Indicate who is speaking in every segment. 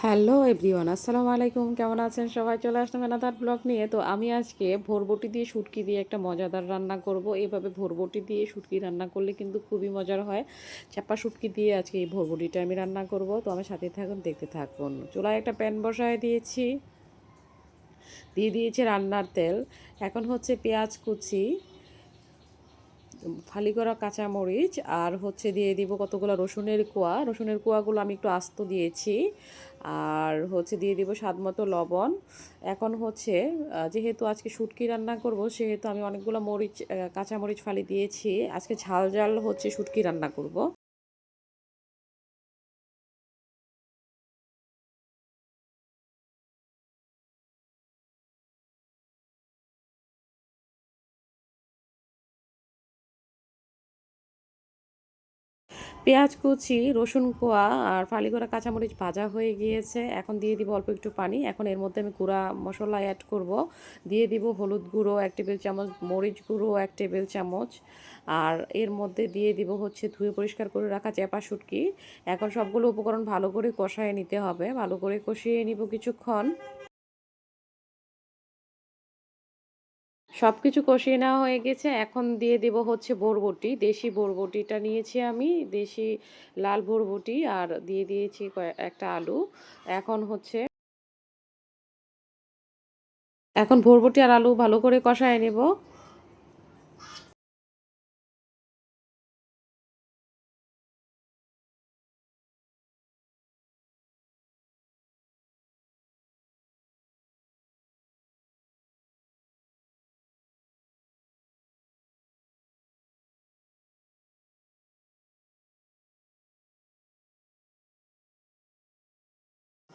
Speaker 1: Hello everyone, আসসালামু আলাইকুম। কেমন আছেন সবাই? চলে আসলাম এনাদার ব্লগ নিয়ে। তো আমি আজকে ভোরবটি দিয়ে শুটকি দিয়ে একটা মজাদার রান্না করব। এভাবে ভোরবটি দিয়ে শুটকি রান্না করলে কিন্তু খুবই মজার হয়। চাপা শুটকি দিয়ে আজকে এই ভোরবটিটা আমি রান্না করব। তো আমার সাথে থাকুন, দেখতে থাকুন। চুলায় একটা প্যান বসায় দিয়েছি, দিয়ে দিয়েছি রান্নার তেল। এখন হচ্ছে পেঁয়াজ কুচি, ফালি করা কাঁচামরিচ, আর হচ্ছে দিয়ে দিব কতগুলো রসুনের কোয়া। রসুনের কোয়াগুলো আমি একটু আস্ত দিয়েছি। আর হচ্ছে দিয়ে দিব স্বাদ মতো লবণ। এখন হচ্ছে যেহেতু আজকে শুটকি রান্না করব, সেহেতু আমি অনেকগুলো কাঁচামরিচ ফালি দিয়েছি। আজকে ঝাল ঝাল হচ্ছে শুটকি রান্না করব। পেঁয়াজ কুচি, রসুন কোয়া আর ফালি করা কাঁচামরিচ ভাজা হয়ে গিয়েছে। এখন দিয়ে দিব অল্প একটু পানি। এখন এর মধ্যে আমি গুঁড়া মশলা অ্যাড করব। দিয়ে দিব হলুদ গুঁড়ো 1 টেবিল চামচ, মরিচ গুঁড়ো 1 টেবিল চামচ, আর এর মধ্যে দিয়ে দিব হচ্ছে ধুয়ে পরিষ্কার করে রাখা চ্যাপা শুটকি। এখন সবগুলো উপকরণ ভালো করে কষায় নিতে হবে। ভালো করে কষিয়ে নিব কিছুক্ষণ। সব কিছু কষিয়ে নেওয়া হয়ে গেছে। এখন দিয়ে দেব হচ্ছে বরবটি। দেশি বরবটিটা নিয়েছি আমি, দেশি লাল বরবটি, আর দিয়ে দিয়েছি একটা আলু। এখন হচ্ছে এখন বরবটি আর আলু ভালো করে কষায় নেব।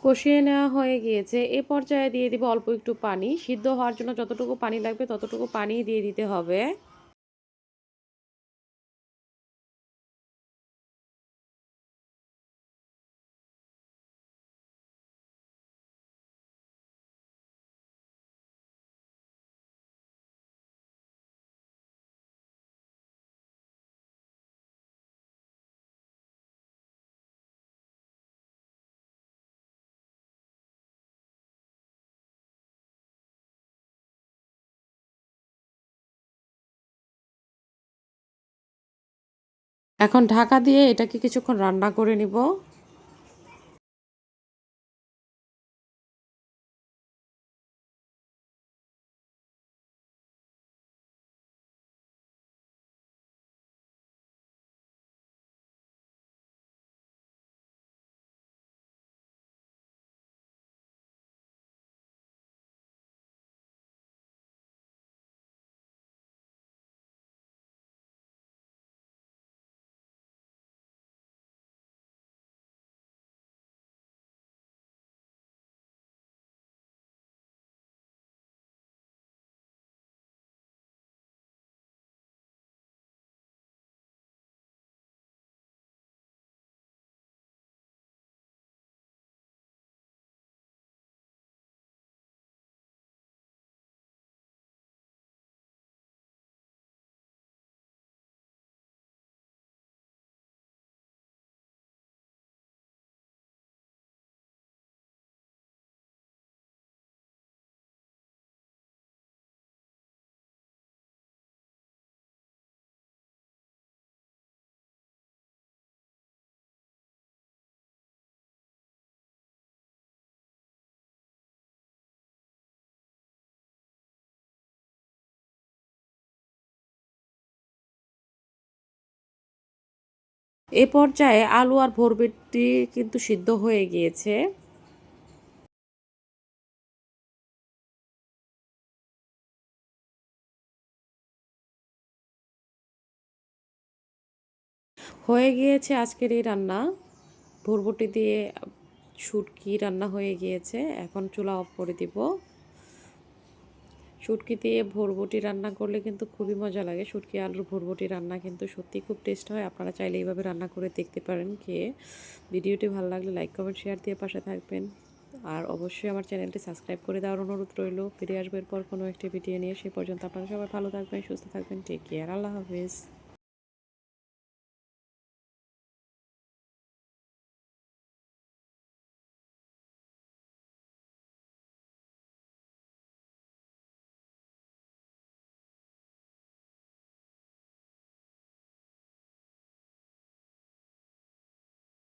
Speaker 1: কষিয়ে নেওয়া হয়ে গিয়েছে। এ পর্যায়ে দিয়ে দিব অল্প একটু পানি। সিদ্ধ হওয়ার জন্য যতটুকু পানি লাগবে ততটুকু পানি দিয়ে দিতে হবে। এখন ঢাকা দিয়ে এটাকে কিছুক্ষণ রান্না করে নিব। এ পর্যায়ে আলু আর বরবটি কিন্তু সিদ্ধ হয়ে গিয়েছে। হয়ে গিয়েছে আজকের এই রান্না। বরবটি দিয়ে শুটকি রান্না হয়ে গিয়েছে। এখন চুলা অফ করে দিব। শুটকি দিয়ে ভরবটি রান্না করলে কিন্তু খুবই মজা লাগে। শুটকি আলুর ভরবটি রান্না কিন্তু সত্যিই খুব টেস্ট হয়। আপনারা চাইলে এইভাবে রান্না করে দেখতে পারেন খেয়ে। ভিডিওটি ভালো লাগলে লাইক কমেন্ট শেয়ার দিয়ে পাশে থাকবেন। আর অবশ্যই আমার চ্যানেলটি সাবস্ক্রাইব করে দেওয়ার অনুরোধ রইল। ফিরে আসবো এরপর কোনো একটি ভিডিও নিয়ে। সে পর্যন্ত আপনারা সবাই ভালো থাকবেন, সুস্থ থাকবেন। Take care. আল্লাহ হাফেজ।